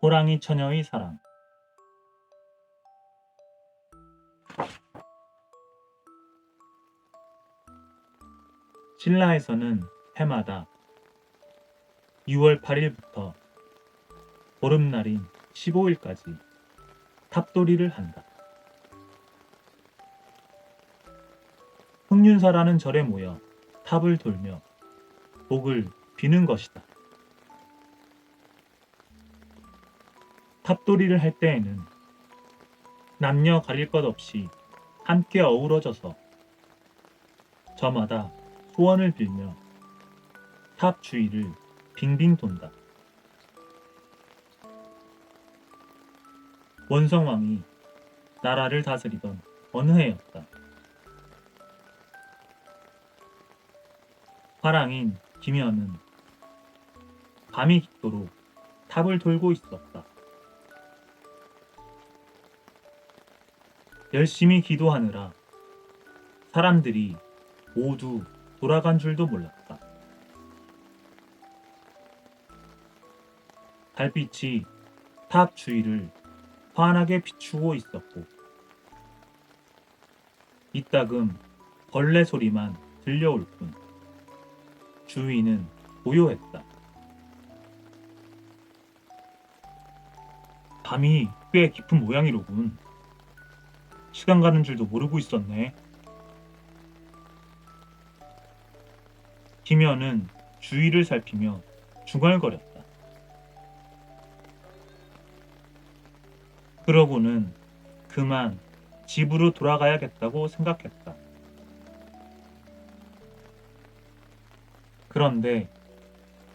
호랑이 처녀의 사랑. 신라에서는 해마다 6월 8일부터 보름날인 15일까지 탑돌이를 한다. 흑륜사라는 절에 모여 탑을 돌며 복을 비는 것이다. 탑돌이를 할 때에는 남녀 가릴 것 없이 함께 어우러져서 저마다 소원을 빌며 탑 주위를 빙빙 돈다. 원성왕이 나라를 다스리던 어느 해였다. 화랑인 김연은 밤이 깊도록 탑을 돌고 있었다. 열심히 기도하느라 사람들이 모두 돌아간 줄도 몰랐다. 달빛이 탑 주위를 환하게 비추고 있었고 이따금 벌레 소리만 들려올 뿐 주위는 고요했다. 밤이 꽤 깊은 모양이로군. 시간 가는 줄도 모르고 있었네. 김연은 주위를 살피며 중얼거렸다. 그러고는 그만 집으로 돌아가야겠다고 생각했다. 그런데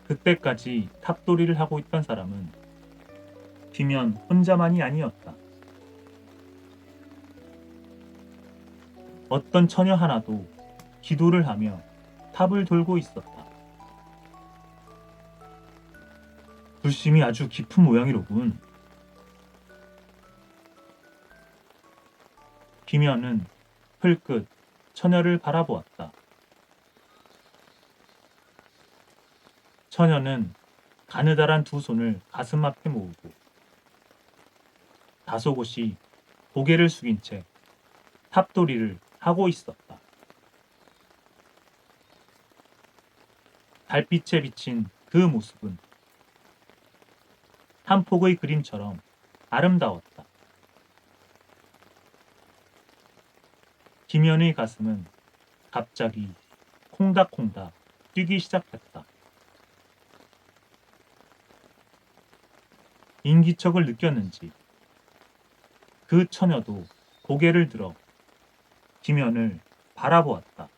그때까지 탑돌이를 하고 있던 사람은 김연 혼자만이 아니었다. 어떤 처녀 하나도 기도를 하며 탑을 돌고 있었다. 불심이 아주 깊은 모양이로군. 김연은 흘끗 처녀를 바라보았다. 처녀는 가느다란 두 손을 가슴 앞에 모으고 다소곳이 고개를 숙인 채 탑돌이를 하고 있었다. 달빛에 비친 그 모습은 한 폭의 그림처럼 아름다웠다. 김연의 가슴은 갑자기 콩닥콩닥 뛰기 시작했다. 인기척을 느꼈는지 그 처녀도 고개를 들어 김연을 바라보았다.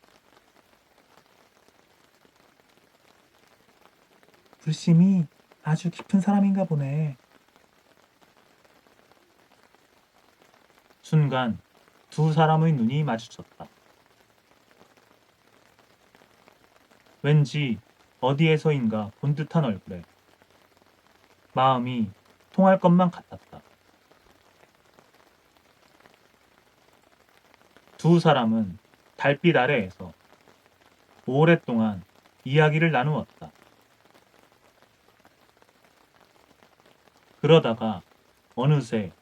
불심이 아주 깊은 사람인가 보네. 순간 두 사람의 눈이 마주쳤다. 왠지 어디에서인가 본 듯한 얼굴에 마음이 통할 것만 같았다. 두 사람은 달빛 아래에서 오랫동안 이야기를 나누었다. 그러다가 어느새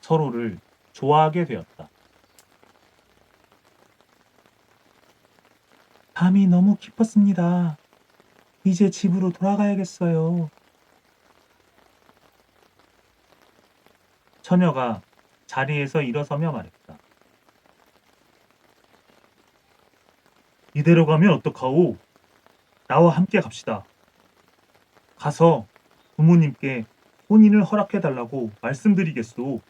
서로를 좋아하게 되었다. 밤이 너무 깊었습니다. 이제 집으로 돌아가야겠어요. 처녀가 자리에서 일어서며 말했다. 이대로 가면 어떡하오? 나와 함께 갑시다. 가서 부모님께 혼인을 허락해달라고 말씀드리겠소.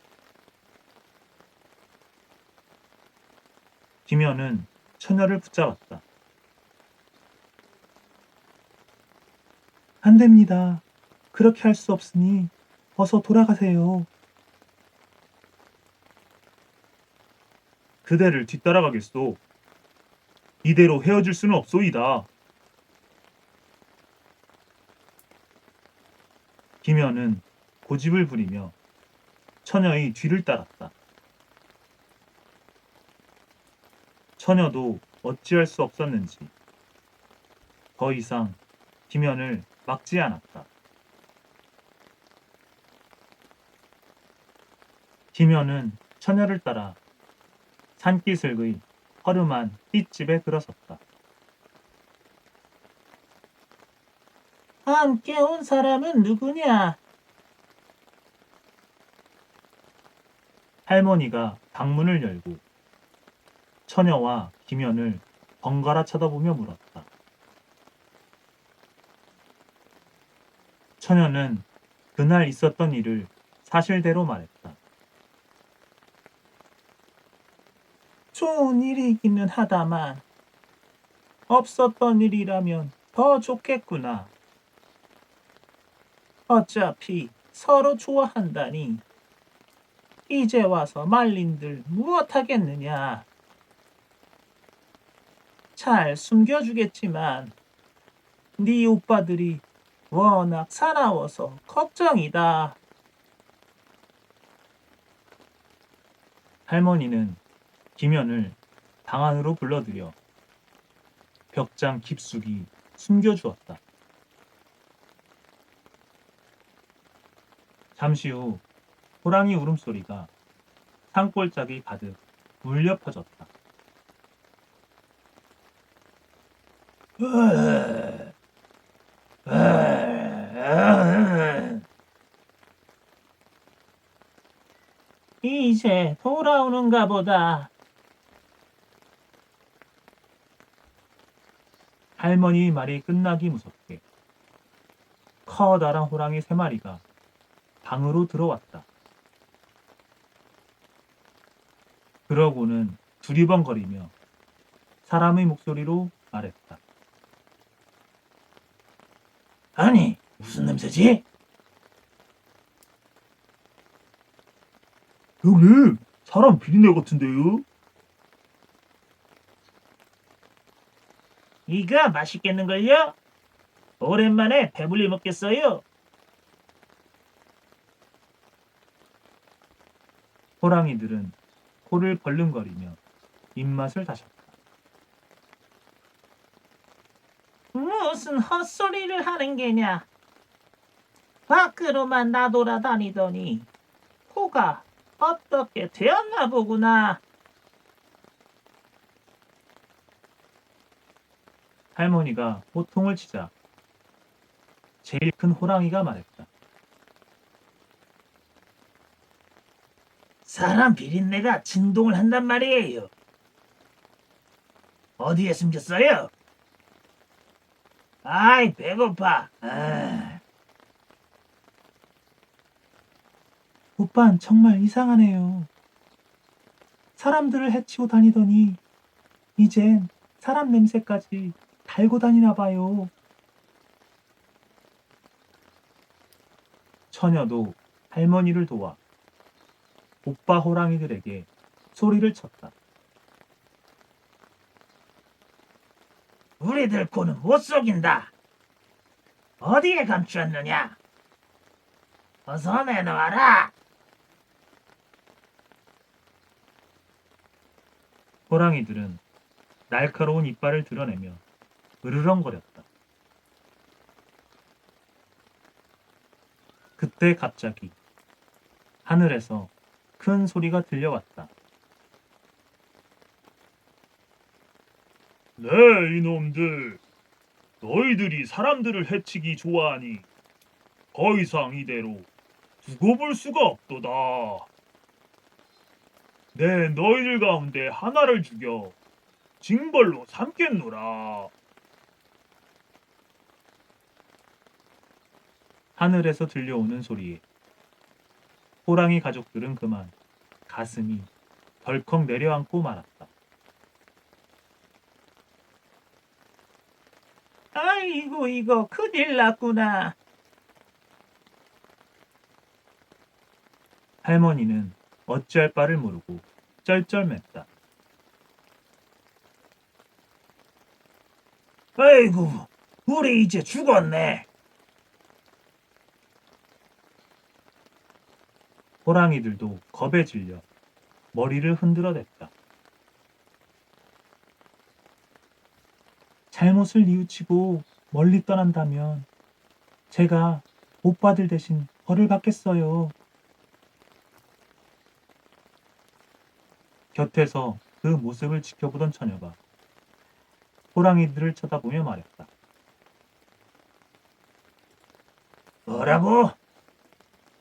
김연은 처녀를 붙잡았다. 안 됩니다. 그렇게 할 수 없으니 어서 돌아가세요. 그대를 뒤따라가겠소. 이대로 헤어질 수는 없소이다. 김연은 고집을 부리며 처녀의 뒤를 따랐다. 처녀도 어찌할 수 없었는지 더 이상 김연을 막지 않았다. 김연은 처녀를 따라 산기슭의 허름한 핏집에 들어섰다. 함께 온 사람은 누구냐? 할머니가 방문을 열고 처녀와 김연을 번갈아 쳐다보며 물었다. 처녀는 그날 있었던 일을 사실대로 말했다. 좋은 일이기는 하다만 없었던 일이라면 더 좋겠구나. 어차피 서로 좋아한다니 이제 와서 말린들 무엇하겠느냐. 잘 숨겨주겠지만 네 오빠들이 워낙 사나워서 걱정이다. 할머니는 김연을 방 안으로 불러들여 벽장 깊숙이 숨겨주었다. 잠시 후 호랑이 울음소리가 산골짜기 가득 울려 퍼졌다. 이제 돌아오는가 보다. 할머니 말이 끝나기 무섭게 커다란 호랑이 3마리가 방으로 들어왔다. 그러고는 두리번거리며 사람의 목소리로 말했다. 아니, 무슨 냄새지? 형님, 사람 비린내 같은데요? 이가 맛있겠는걸요? 오랜만에 배불리 먹겠어요. 호랑이들은 코를 벌름거리며 입맛을 다셨다. 무슨 헛소리를 하는 게냐? 밖으로만 나돌아다니더니 코가 어떻게 되었나 보구나. 할머니가 호통을 치자 제일 큰 호랑이가 말했다. 사람 비린내가 진동을 한단 말이에요. 어디에 숨겼어요? 아이, 배고파. 오빤 정말 이상하네요. 사람들을 해치고 다니더니 이젠 사람 냄새까지 달고 다니나 봐요. 처녀도 할머니를 도와 오빠 호랑이들에게 소리를 쳤다. 우리들 코는 못 속인다. 어디에 감추었느냐? 어서 내놓아라. 호랑이들은 날카로운 이빨을 드러내며 으르렁거렸다. 그때 갑자기 하늘에서 큰 소리가 들려왔다. 네, 이놈들. 너희들이 사람들을 해치기 좋아하니 더 이상 이대로 두고 볼 수가 없도다. 내 너희들 가운데 하나를 죽여 징벌로 삼겠노라. 하늘에서 들려오는 소리에 호랑이 가족들은 그만 가슴이 덜컥 내려앉고 말았다. 아이고, 이거 큰일 났구나. 할머니는 어찌할 바를 모르고 쩔쩔맸다. 아이고, 우리 이제 죽었네. 호랑이들도 겁에 질려 머리를 흔들어댔다. 잘못을 뉘우치고 멀리 떠난다면 제가 오빠들 대신 벌을 받겠어요. 곁에서 그 모습을 지켜보던 처녀가 호랑이들을 쳐다보며 말했다. 뭐라고?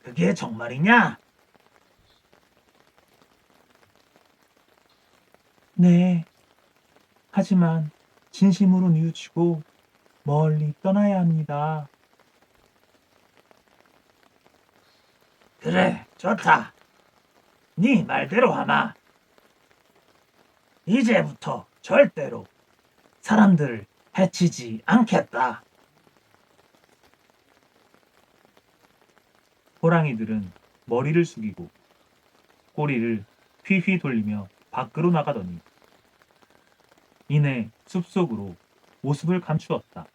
그게 정말이냐? 네. 하지만 진심으로 뉘우치고 멀리 떠나야 합니다. 그래, 좋다. 네 말대로 하마. 이제부터 절대로 사람들을 해치지 않겠다. 호랑이들은 머리를 숙이고 꼬리를 휘휘 돌리며 밖으로 나가더니 이내 숲속으로 모습을 감추었다.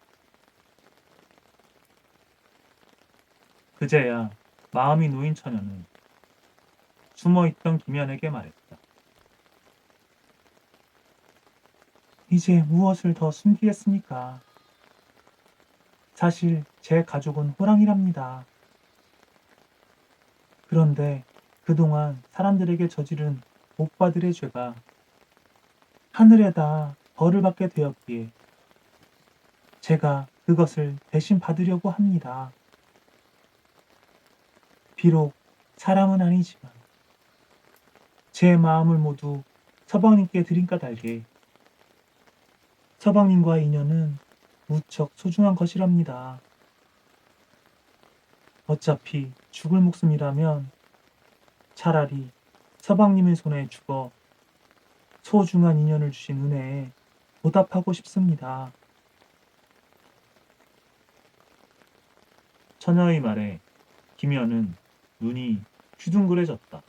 그제야 마음이 놓인 처녀는 숨어있던 김연에게 말했다. 이제 무엇을 더 숨기겠습니까? 사실 제 가족은 호랑이랍니다. 그런데 그동안 사람들에게 저지른 오빠들의 죄가 하늘에다 벌을 받게 되었기에 제가 그것을 대신 받으려고 합니다. 비록 사람은 아니지만 제 마음을 모두 서방님께 드린 까닭에 서방님과의 인연은 무척 소중한 것이랍니다. 어차피 죽을 목숨이라면 차라리 서방님의 손에 죽어 소중한 인연을 주신 은혜에 보답하고 싶습니다. 처녀의 말에 김연은 눈이 휘둥그레졌다.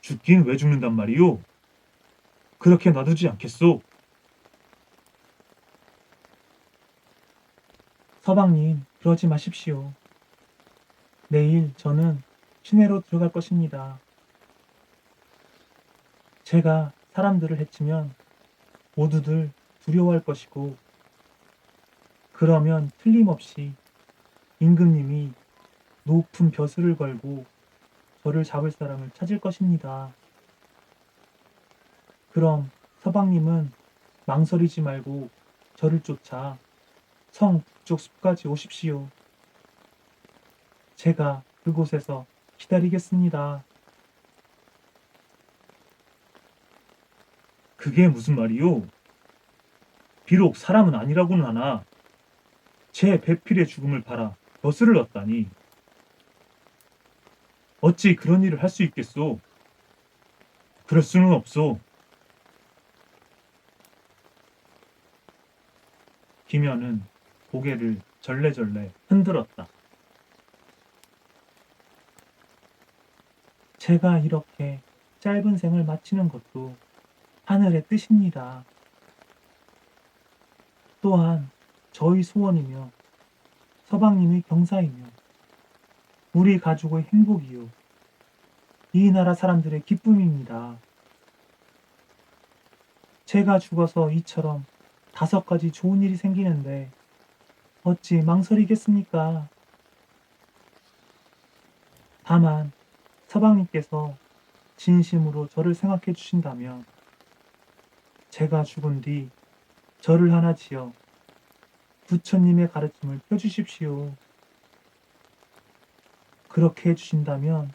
죽긴 왜 죽는단 말이오? 그렇게 놔두지 않겠소? 서방님, 그러지 마십시오. 내일 저는 시내로 들어갈 것입니다. 제가 사람들을 해치면 모두들 두려워할 것이고, 그러면 틀림없이 임금님이 높은 벼슬을 걸고 저를 잡을 사람을 찾을 것입니다. 그럼 서방님은 망설이지 말고 저를 쫓아 성 북쪽 숲까지 오십시오. 제가 그곳에서 기다리겠습니다. 그게 무슨 말이오? 비록 사람은 아니라고는 하나 제 배필의 죽음을 팔아 벼슬을 얻다니 어찌 그런 일을 할 수 있겠소? 그럴 수는 없소. 김연은 고개를 절레절레 흔들었다. 제가 이렇게 짧은 생을 마치는 것도 하늘의 뜻입니다. 또한 저희 소원이며 서방님의 경사이며 우리 가족의 행복이요. 이 나라 사람들의 기쁨입니다. 제가 죽어서 이처럼 5가지 좋은 일이 생기는데 어찌 망설이겠습니까? 다만 서방님께서 진심으로 저를 생각해 주신다면 제가 죽은 뒤 절을 하나 지어 부처님의 가르침을 펴주십시오. 그렇게 해주신다면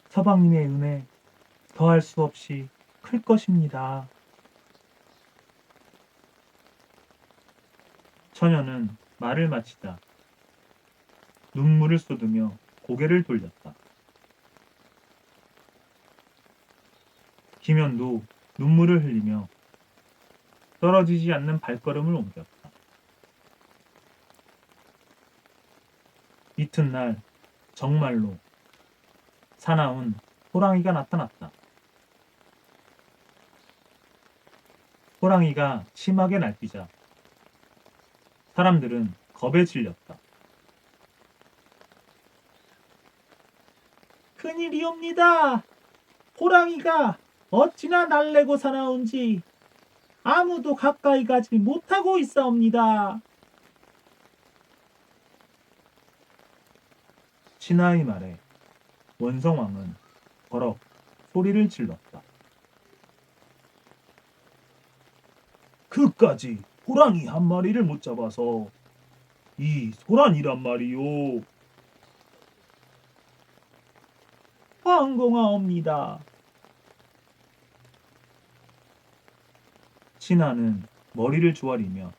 서방님의 은혜 더할 수 없이 클 것입니다. 처녀는 말을 마치자 눈물을 쏟으며 고개를 돌렸다. 김연도 눈물을 흘리며 떨어지지 않는 발걸음을 옮겼다. 이튿날 정말로 사나운 호랑이가 나타났다. 호랑이가 심하게 날뛰자 사람들은 겁에 질렸다. 큰일이옵니다. 호랑이가 어찌나 날래고 사나운지 아무도 가까이 가지 못하고 있사옵니다. 신하의 말에 원성왕은 버럭 소리를 질렀다. 그까지 호랑이 한 마리를 못 잡아서 이 소란이란 말이요. 황공하옵니다. 신하는 머리를 조아리며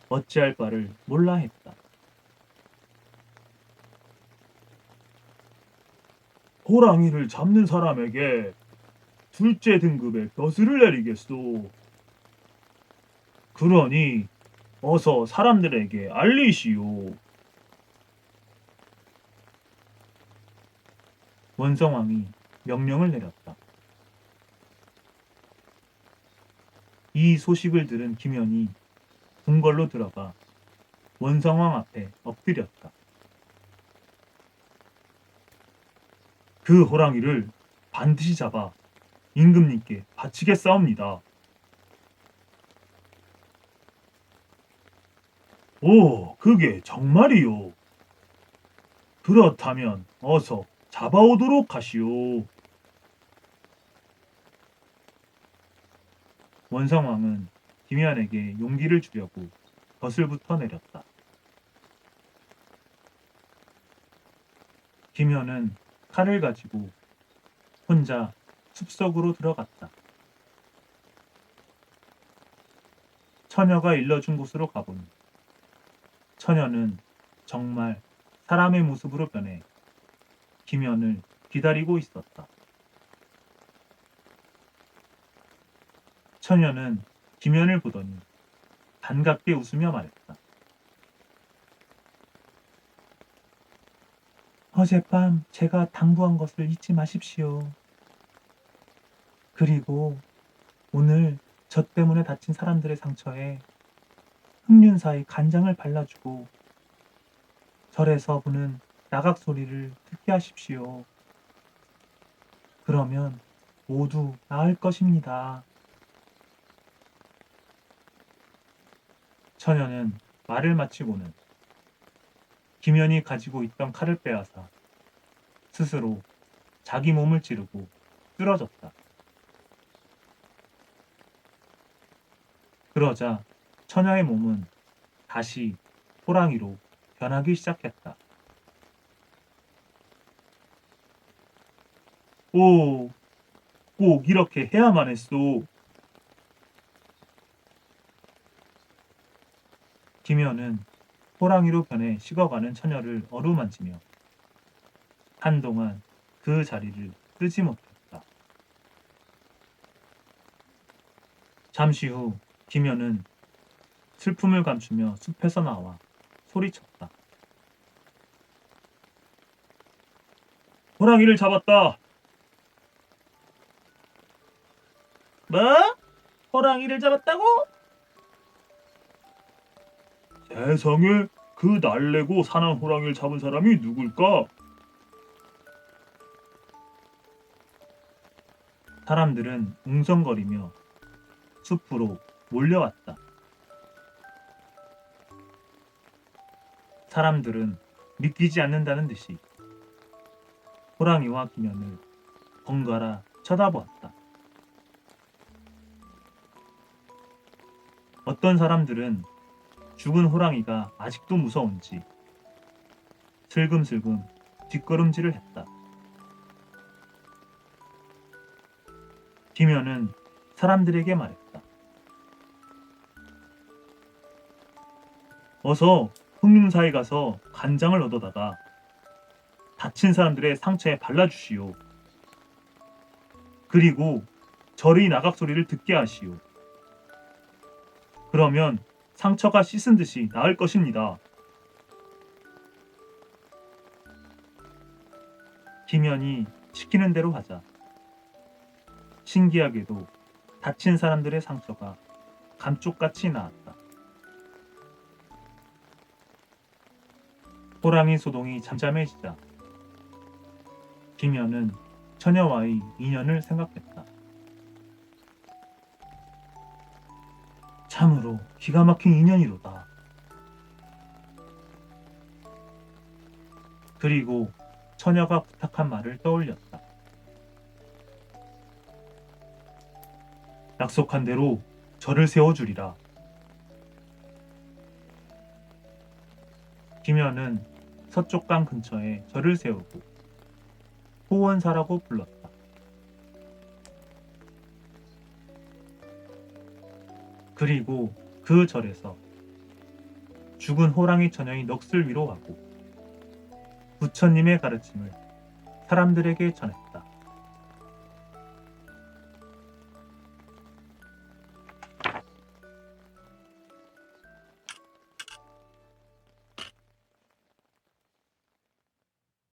어찌할 바를 몰라 했다. 호랑이를 잡는 사람에게 둘째 등급의 벼슬을 내리겠소. 그러니 어서 사람들에게 알리시오. 원성왕이 명령을 내렸다. 이 소식을 들은 김연이 궁궐로 들어가 원성왕 앞에 엎드렸다. 그 호랑이를 반드시 잡아 임금님께 바치겠사옵니다. 오, 그게 정말이요. 그렇다면 어서 잡아오도록 하시오. 원성왕은 김연에게 용기를 주려고 벼슬부터 내렸다. 김연은 칼을 가지고 혼자 숲속으로 들어갔다. 처녀가 일러준 곳으로 가보니 처녀는 정말 사람의 모습으로 변해 김연을 기다리고 있었다. 처녀는 김연을 보더니 반갑게 웃으며 말했다. 어젯밤 제가 당부한 것을 잊지 마십시오. 그리고 오늘 저 때문에 다친 사람들의 상처에 흑륜사의 간장을 발라주고 절에서 부는 나각 소리를 듣게 하십시오. 그러면 모두 나을 것입니다. 처녀는 말을 마치고는 김연이 가지고 있던 칼을 빼앗아 스스로 자기 몸을 찌르고 쓰러졌다. 그러자 처녀의 몸은 다시 호랑이로 변하기 시작했다. 오, 꼭 이렇게 해야만 했소. 김연은 호랑이로 변해 식어가는 처녀를 어루만지며 한동안 그 자리를 뜨지 못했다. 잠시 후 김연은 슬픔을 감추며 숲에서 나와 소리쳤다. 호랑이를 잡았다. 뭐? 호랑이를 잡았다고? 세상에 그 날래고 사나운 호랑이를 잡은 사람이 누굴까? 사람들은 웅성거리며 숲으로 몰려왔다. 사람들은 믿기지 않는다는 듯이 호랑이와 김연을 번갈아 쳐다보았다. 어떤 사람들은 죽은 호랑이가 아직도 무서운지 슬금슬금 뒷걸음질을 했다. 김연은 사람들에게 말했다. 어서 흑림사에 가서 간장을 얻어다가 다친 사람들의 상처에 발라주시오. 그리고 절의 나각 소리를 듣게 하시오. 그러면 상처가 씻은 듯이 나을 것입니다. 김연이 시키는 대로 하자 신기하게도 다친 사람들의 상처가 감쪽같이 나았다. 호랑이 소동이 잠잠해지자 김연은 처녀와의 인연을 생각했다. 참으로 기가 막힌 인연이로다. 그리고 처녀가 부탁한 말을 떠올렸다. 약속한 대로 절을 세워주리라. 김현은 서쪽 강 근처에 절을 세우고 호원사라고 불렀다. 그리고 그 절에서 죽은 호랑이 처녀의 넋을 위로하고 부처님의 가르침을 사람들에게 전했다.